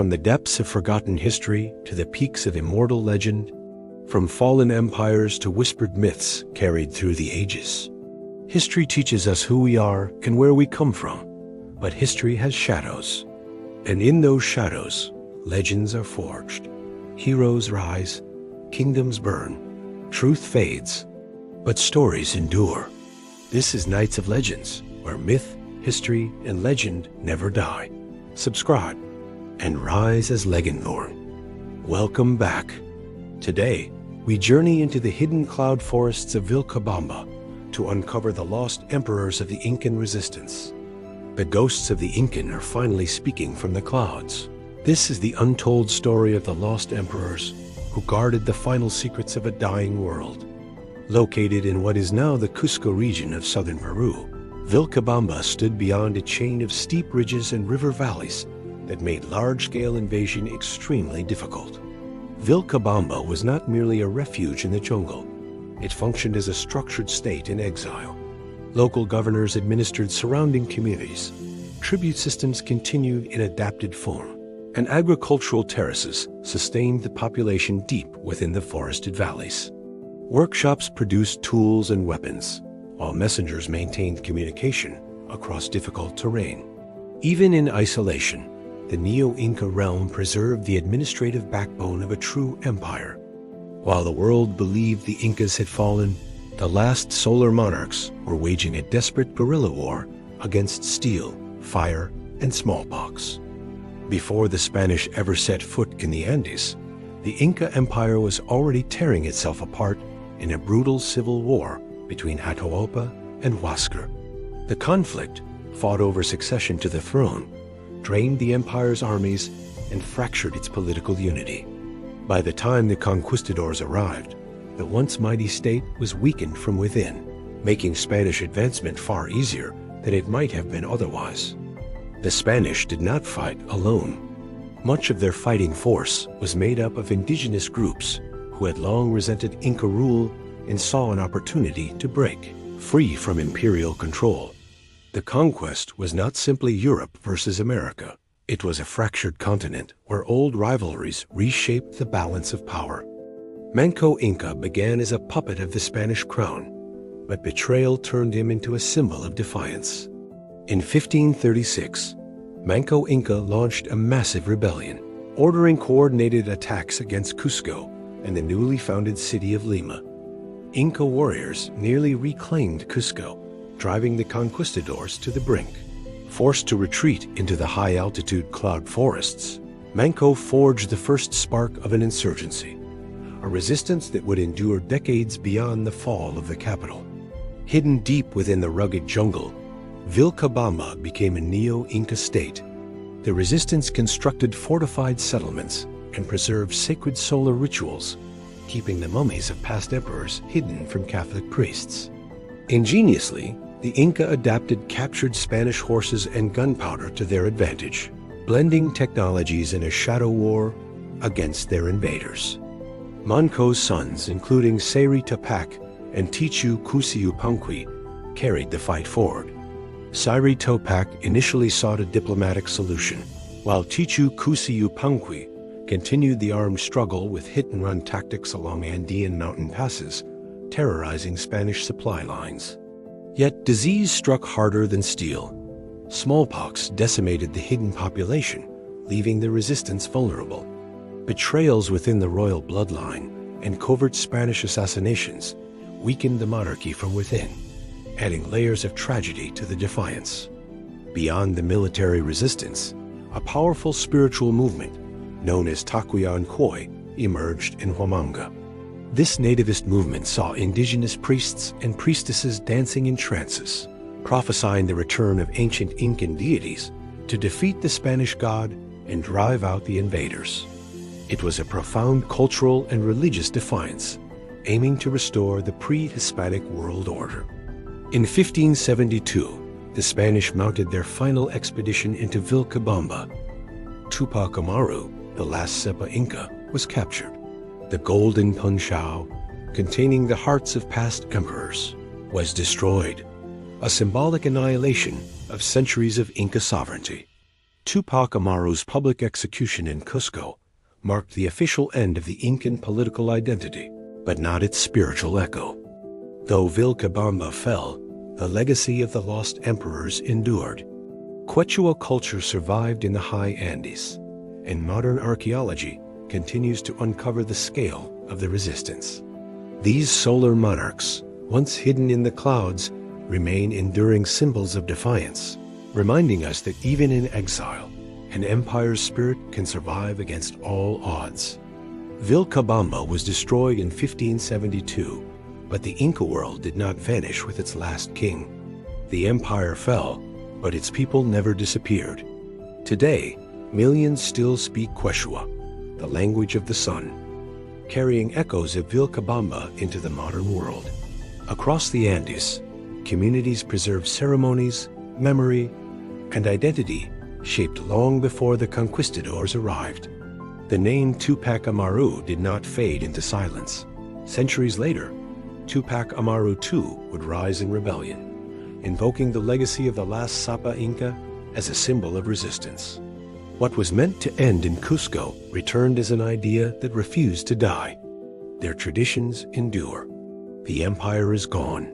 From the depths of forgotten history to the peaks of immortal legend, from fallen empires to whispered myths carried through the ages. History teaches us who we are and where we come from, but history has shadows. And in those shadows, legends are forged. Heroes rise, kingdoms burn, truth fades, but stories endure. This is Nights of Legends, where myth, history, and legend never die. Subscribe and rise as Legendborn. Welcome back. Today, we journey into the hidden cloud forests of Vilcabamba to uncover the lost emperors of the Incan resistance. The ghosts of the Incan are finally speaking from the clouds. This is the untold story of the lost emperors who guarded the final secrets of a dying world. Located in what is now the Cusco region of southern Peru, Vilcabamba stood beyond a chain of steep ridges and river valleys that made large-scale invasion extremely difficult. Vilcabamba was not merely a refuge in the jungle. It functioned as a structured state in exile. Local governors administered surrounding communities. Tribute systems continued in adapted form, and agricultural terraces sustained the population deep within the forested valleys. Workshops produced tools and weapons, while messengers maintained communication across difficult terrain. Even in isolation, the Neo-Inca realm preserved the administrative backbone of a true empire. While the world believed the Incas had fallen, the last solar monarchs were waging a desperate guerrilla war against steel, fire, and smallpox. Before the Spanish ever set foot in the Andes, the Inca Empire was already tearing itself apart in a brutal civil war between Atahualpa and Huáscar. The conflict, fought over succession to the throne, drained the empire's armies and fractured its political unity. By the time the conquistadors arrived, the once mighty state was weakened from within, making Spanish advancement far easier than it might have been otherwise. The Spanish did not fight alone. Much of their fighting force was made up of indigenous groups who had long resented Inca rule and saw an opportunity to break free from imperial control. The conquest was not simply Europe versus America. It was a fractured continent where old rivalries reshaped the balance of power. Manco Inca began as a puppet of the Spanish crown, but betrayal turned him into a symbol of defiance. In 1536, Manco Inca launched a massive rebellion, ordering coordinated attacks against Cusco and the newly founded city of Lima. Inca warriors nearly reclaimed Cusco, driving the conquistadors to the brink. Forced to retreat into the high-altitude cloud forests, Manco forged the first spark of an insurgency, a resistance that would endure decades beyond the fall of the capital. Hidden deep within the rugged jungle, Vilcabamba became a Neo-Inca state. The resistance constructed fortified settlements and preserved sacred solar rituals, keeping the mummies of past emperors hidden from Catholic priests. Ingeniously, the Inca adapted captured Spanish horses and gunpowder to their advantage, blending technologies in a shadow war against their invaders. Manco's sons, including Sayri Tupac and Tichu Cusi carried the fight forward. Sayri Tupac initially sought a diplomatic solution, while Tichu Cusi continued the armed struggle with hit-and-run tactics along Andean mountain passes, terrorizing Spanish supply lines. Yet disease struck harder than steel. Smallpox decimated the hidden population, leaving the resistance vulnerable. Betrayals within the royal bloodline and covert Spanish assassinations weakened the monarchy from within, adding layers of tragedy to the defiance. Beyond the military resistance, a powerful spiritual movement, known as Takuyan Koi, emerged in Huamanga. This nativist movement saw indigenous priests and priestesses dancing in trances, prophesying the return of ancient Incan deities to defeat the Spanish god and drive out the invaders. It was a profound cultural and religious defiance, aiming to restore the pre-Hispanic world order. In 1572, the Spanish mounted their final expedition into Vilcabamba. Tupac Amaru, the last Sepa Inca, was captured. The golden punchao, containing the hearts of past emperors, was destroyed, a symbolic annihilation of centuries of Inca sovereignty. Tupac Amaru's public execution in Cusco marked the official end of the Incan political identity, but not its spiritual echo. Though Vilcabamba fell, the legacy of the lost emperors endured. Quechua culture survived in the high Andes, and modern archaeology continues to uncover the scale of the resistance. These solar monarchs, once hidden in the clouds, remain enduring symbols of defiance, reminding us that even in exile, an empire's spirit can survive against all odds. Vilcabamba was destroyed in 1572, but the Inca world did not vanish with its last king. The empire fell, but its people never disappeared. Today, millions still speak Quechua, the language of the sun, carrying echoes of Vilcabamba into the modern world. Across the Andes, communities preserve ceremonies, memory, and identity shaped long before the conquistadors arrived. The name Tupac Amaru did not fade into silence. Centuries later, Tupac Amaru too would rise in rebellion, invoking the legacy of the last Sapa Inca as a symbol of resistance. What was meant to end in Cusco returned as an idea that refused to die. Their traditions endure. The empire is gone,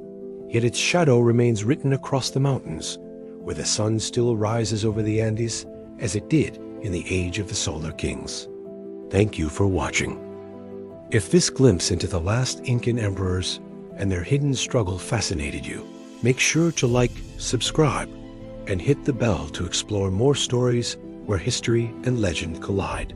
yet its shadow remains written across the mountains, where the sun still rises over the Andes as it did in the age of the Solar Kings. Thank you for watching. If this glimpse into the last Incan emperors and their hidden struggle fascinated you, make sure to like, subscribe, and hit the bell to explore more stories where history and legend collide.